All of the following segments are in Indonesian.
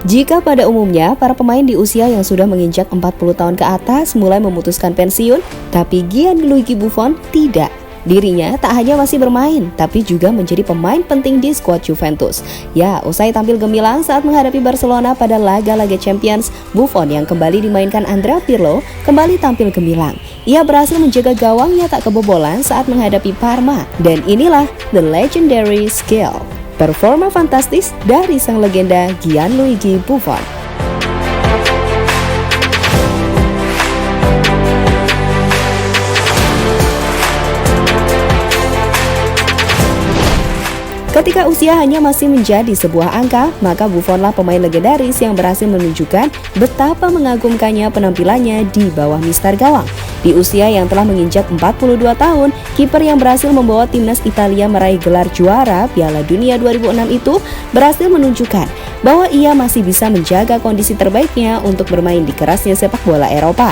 Jika pada umumnya para pemain di usia yang sudah menginjak 40 tahun ke atas mulai memutuskan pensiun, tapi Gianluigi Buffon tidak. Dirinya tak hanya masih bermain, tapi juga menjadi pemain penting di skuad Juventus. Ya, usai tampil gemilang saat menghadapi Barcelona pada laga-laga Champions, Buffon yang kembali dimainkan Andrea Pirlo kembali tampil gemilang. Ia berhasil menjaga gawangnya tak kebobolan saat menghadapi Parma. Dan inilah the legendary skill. Performa fantastis dari sang legenda Gianluigi Buffon. Ketika usia hanya masih menjadi sebuah angka, maka Buffonlah pemain legendaris yang berhasil menunjukkan betapa mengagumkannya penampilannya di bawah mistar gawang. Di usia yang telah menginjak 42 tahun, kiper yang berhasil membawa timnas Italia meraih gelar juara Piala Dunia 2006 itu berhasil menunjukkan bahwa ia masih bisa menjaga kondisi terbaiknya untuk bermain di kerasnya sepak bola Eropa.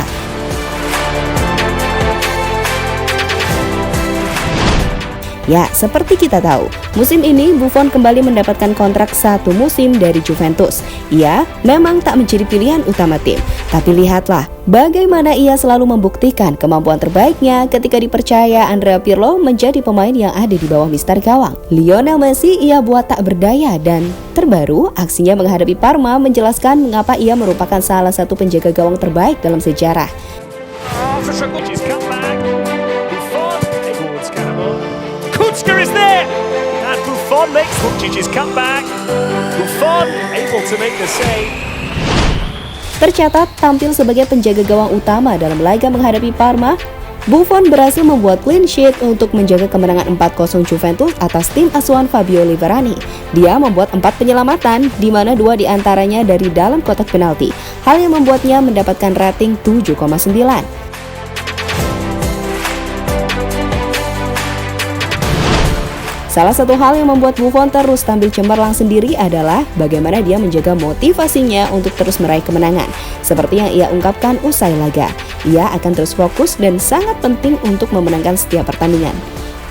Ya, seperti kita tahu, musim ini Buffon kembali mendapatkan kontrak 1 musim dari Juventus. Ia memang tak menjadi pilihan utama tim, tapi lihatlah bagaimana ia selalu membuktikan kemampuan terbaiknya ketika dipercaya Andrea Pirlo menjadi pemain yang ada di bawah mistar gawang. Lionel Messi ia buat tak berdaya, dan terbaru aksinya menghadapi Parma menjelaskan mengapa ia merupakan salah satu penjaga gawang terbaik dalam sejarah. Kucka is there, and Buffon makes Vukcic's comeback. Buffon able to make the save. Tercatat tampil sebagai penjaga gawang utama dalam laga menghadapi Parma, Buffon berhasil membuat clean sheet untuk menjaga kemenangan 4-0 Juventus atas tim asuhan Fabio Liverani. Dia membuat 4 penyelamatan, di mana 2 diantaranya dari dalam kotak penalti, hal yang membuatnya mendapatkan rating 7,9. Salah satu hal yang membuat Buffon terus tampil cemerlang sendiri adalah bagaimana dia menjaga motivasinya untuk terus meraih kemenangan. Seperti yang ia ungkapkan usai laga, ia akan terus fokus dan sangat penting untuk memenangkan setiap pertandingan.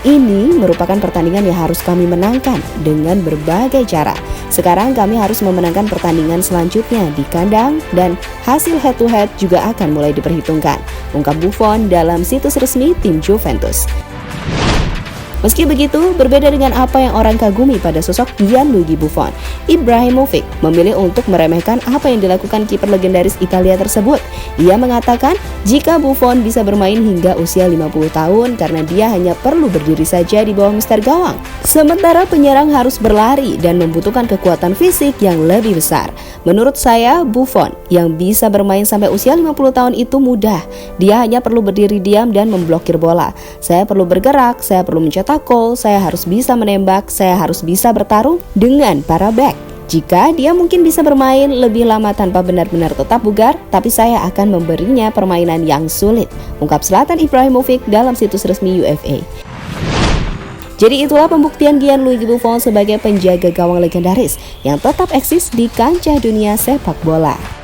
Ini merupakan pertandingan yang harus kami menangkan dengan berbagai cara. Sekarang kami harus memenangkan pertandingan selanjutnya di kandang, dan hasil head to head juga akan mulai diperhitungkan, ungkap Buffon dalam situs resmi tim Juventus. Meski begitu, berbeda dengan apa yang orang kagumi pada sosok Gianluigi Buffon, Ibrahimovic memilih untuk meremehkan apa yang dilakukan kiper legendaris Italia tersebut. Ia mengatakan jika Buffon bisa bermain hingga usia 50 tahun karena dia hanya perlu berdiri saja di bawah mistar gawang. Sementara penyerang harus berlari dan membutuhkan kekuatan fisik yang lebih besar. Menurut saya, Buffon yang bisa bermain sampai usia 50 tahun itu mudah. Dia hanya perlu berdiri diam dan memblokir bola. Saya perlu bergerak, saya perlu mencetak gol, saya harus bisa menembak, saya harus bisa bertarung dengan para back. Jika dia mungkin bisa bermain lebih lama tanpa benar-benar tetap bugar, tapi saya akan memberinya permainan yang sulit, ungkap Zlatan Ibrahimovic dalam situs resmi UEFA. Jadi itulah pembuktian Gianluigi Buffon sebagai penjaga gawang legendaris yang tetap eksis di kancah dunia sepak bola.